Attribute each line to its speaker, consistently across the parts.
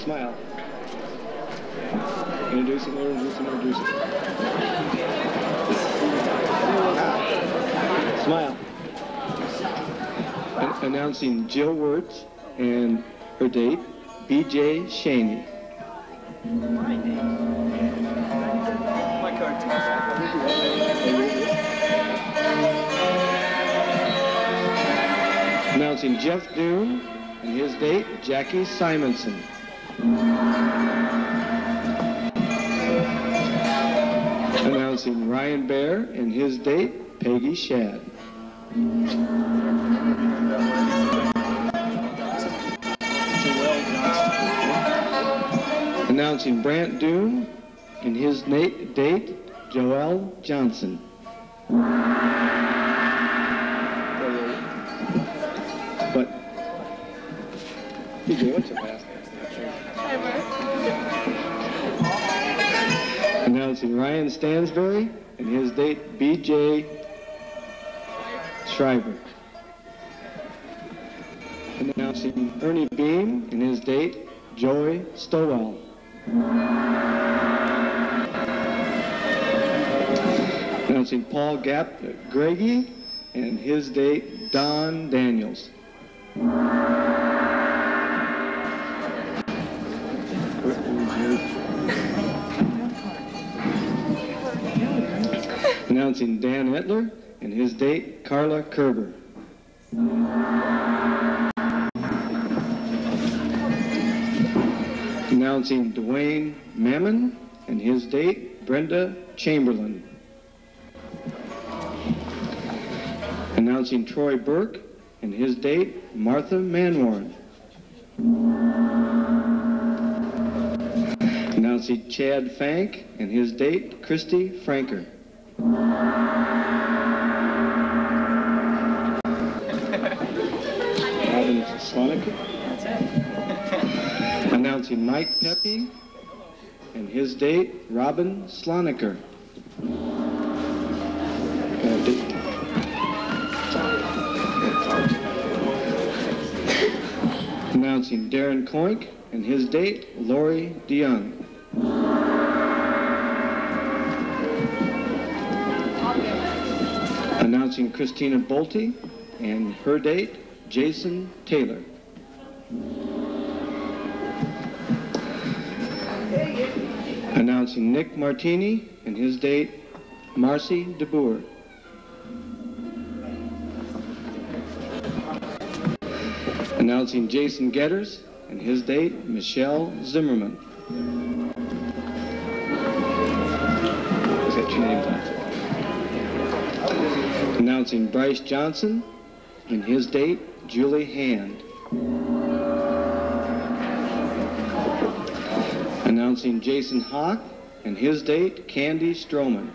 Speaker 1: Smile. Introduce him. Smile. Announcing Jill Wirtz and her date, B.J. Shaney.
Speaker 2: My card.
Speaker 1: Announcing Jeff Doon and his date, Jackie Simonson. Announcing Ryan Bear and his date, Peggy Shad. Announcing Brant Doon and his date, Joelle Johnson. But, PJ, what's your fast? Announcing Ryan Stansberry and his date, B.J. Shriver. Announcing Ernie Beam and his date, Joey Stowell. Announcing Paul Greggy and his date, Don Daniels. Announcing Dan Etler and his date, Carla Kerber. Announcing Dwayne Mammon and his date, Brenda Chamberlain. Announcing Troy Burke and his date, Martha Manwarn. Announcing Chad Fank and his date, Christy Franker. Robin Slonica. Announcing Mike Pepe and his date, Robin Sloniker. Announcing Darren Coink and his date, Lori DeYoung. Announcing Christina Bolte and her date, Jason Taylor. Announcing Nick Martini and his date, Marcy DeBoer. Announcing Jason Getters and his date, Michelle Zimmerman. Is that your name, Tom? Announcing Bryce Johnson and his date, Julie Hand. Announcing Jason Hawk and his date, Candy Stroman.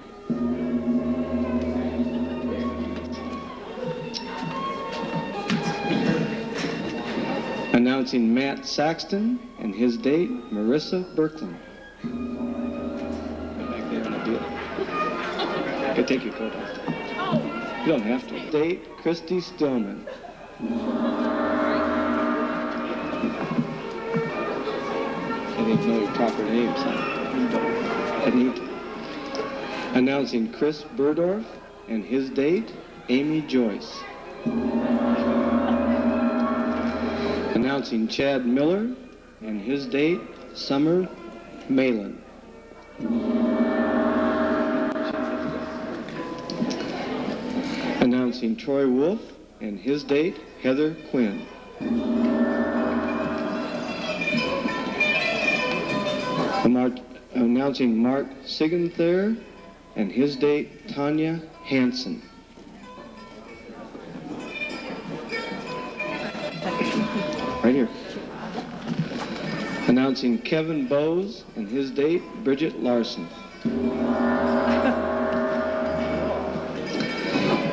Speaker 1: Announcing Matt Saxton and his date, Marissa Berkland. Get back there and do it. I can take your coat off. You don't have to. Date, Christy Stillman. I didn't know your proper names. I need to. Announcing Chris Burdorf and his date, Amy Joyce. Announcing Chad Miller and his date, Summer Malin. Announcing Troy Wolf and his date, Heather Quinn. Announcing Mark Sigenthaler and his date, Tanya Hansen. Right here. Announcing Kevin Bowes and his date, Bridget Larson.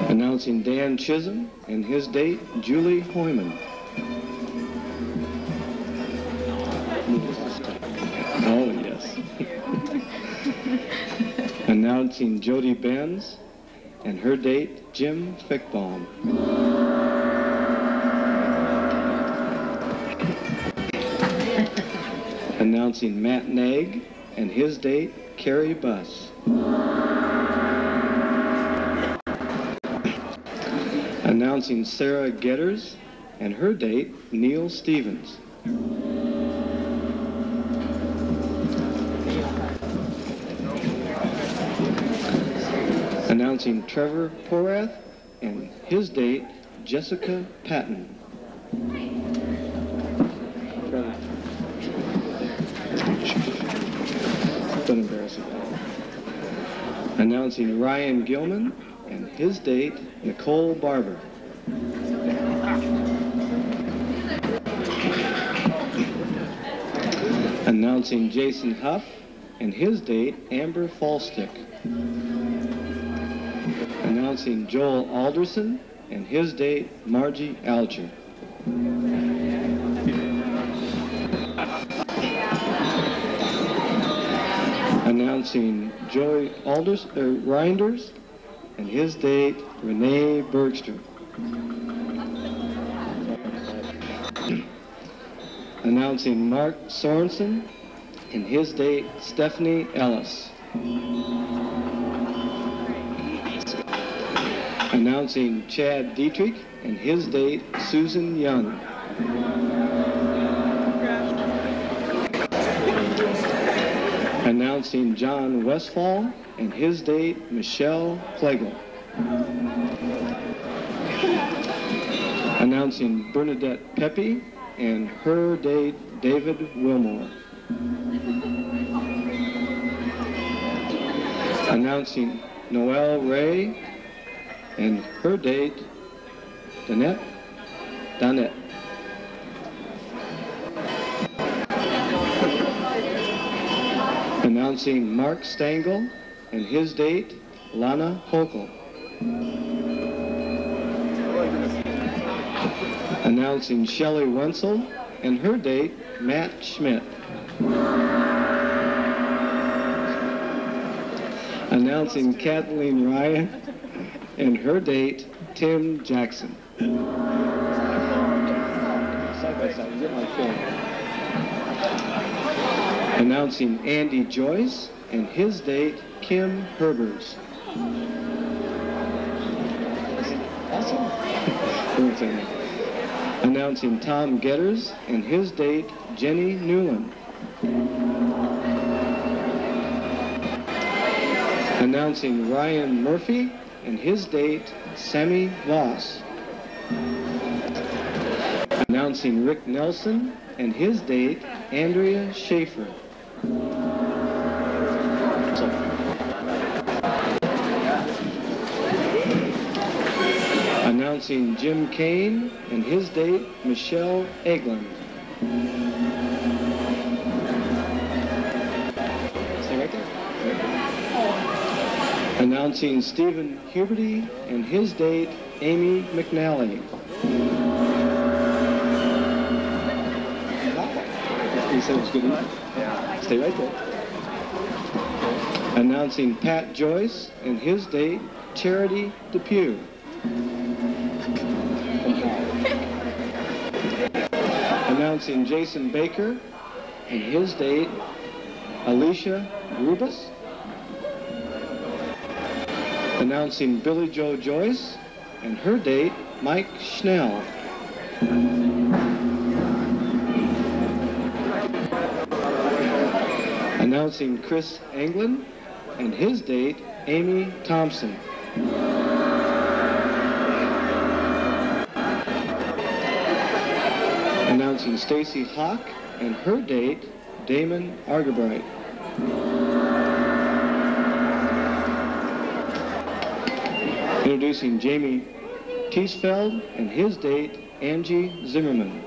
Speaker 1: Announcing Dan Chisholm and his date, Julie Hoyman. Oh, yes. Announcing Jody Benz and her date, Jim Fickbaum. Announcing Matt Nagg and his date, Carrie Buss. Announcing Sarah Getters and her date, Neil Stevens. Announcing Trevor Porath and his date, Jessica Patton. Trevor. Don't embarrass you. Announcing Ryan Gilman and his date, Nicole Barber. Announcing Jason Huff and his date, Amber Falstick. Announcing Joel Alderson and his date, Margie Alger. Announcing Joey Reinders and his date, Renee Bergstrom. Announcing Mark Sorensen and his date, Stephanie Ellis. Announcing Chad Dietrich and his date, Susan Young. Announcing John Westfall and his date, Michelle Plegel. Announcing Bernadette Pepe and her date, David Wilmore. Announcing Noelle Ray and her date, Donette. Announcing Mark Stengel and his date, Lana Hochul. Announcing Shelley Wenzel and her date, Matt Schmidt. Announcing Kathleen Ryan and her date, Tim Jackson. Announcing Andy Joyce and his date, Kim Herbers. Announcing Tom Getters and his date, Jenny Newland. Announcing Ryan Murphy and his date, Sammy Voss. Announcing Rick Nelson and his date, Andrea Schaefer. Announcing Jim Kane and his date, Michelle Eglin. Stay right there. Announcing Stephen Huberty and his date, Amy McNally. You said it was good enough? Yeah. Stay right there. Announcing Pat Joyce and his date, Charity Depew. Announcing Jason Baker and his date, Alicia Rubus. Announcing Billy Joe Joyce and her date, Mike Schnell. Announcing Chris Anglin and his date, Amy Thompson. Announcing Stacy Hawk and her date, Damon Argabright. Introducing Jamie Tiesfeld and his date, Angie Zimmerman.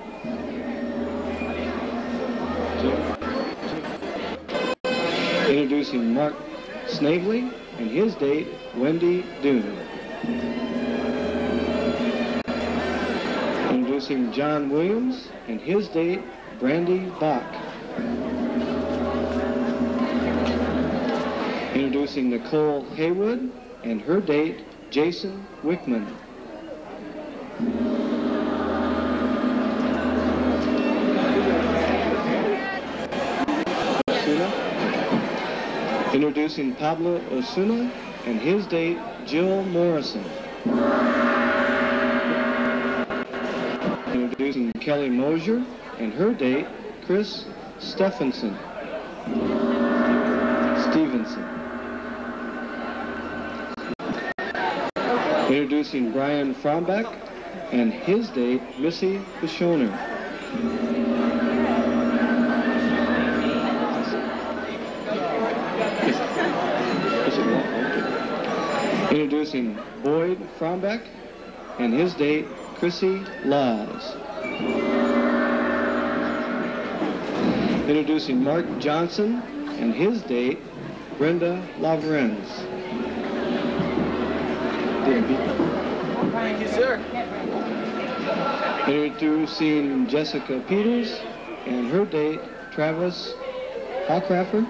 Speaker 1: Introducing Mark Snavely and his date, Wendy Doon. Introducing John Williams and his date, Brandy Bach. Introducing Nicole Haywood and her date, Jason Wickman. Osuna. Introducing Pablo Osuna and his date, Jill Morrison. Introducing Kelly Mosier and her date, Chris Stevenson. Introducing Brian Frombeck and his date, Missy Bishoner. Introducing Boyd Frombeck and his date, Chrissy Laws. Introducing Mark Johnson and his date, Brenda Lavrenz.
Speaker 2: Thank you, sir.
Speaker 1: Introducing Jessica Peters and her date, Travis Hawcraffer.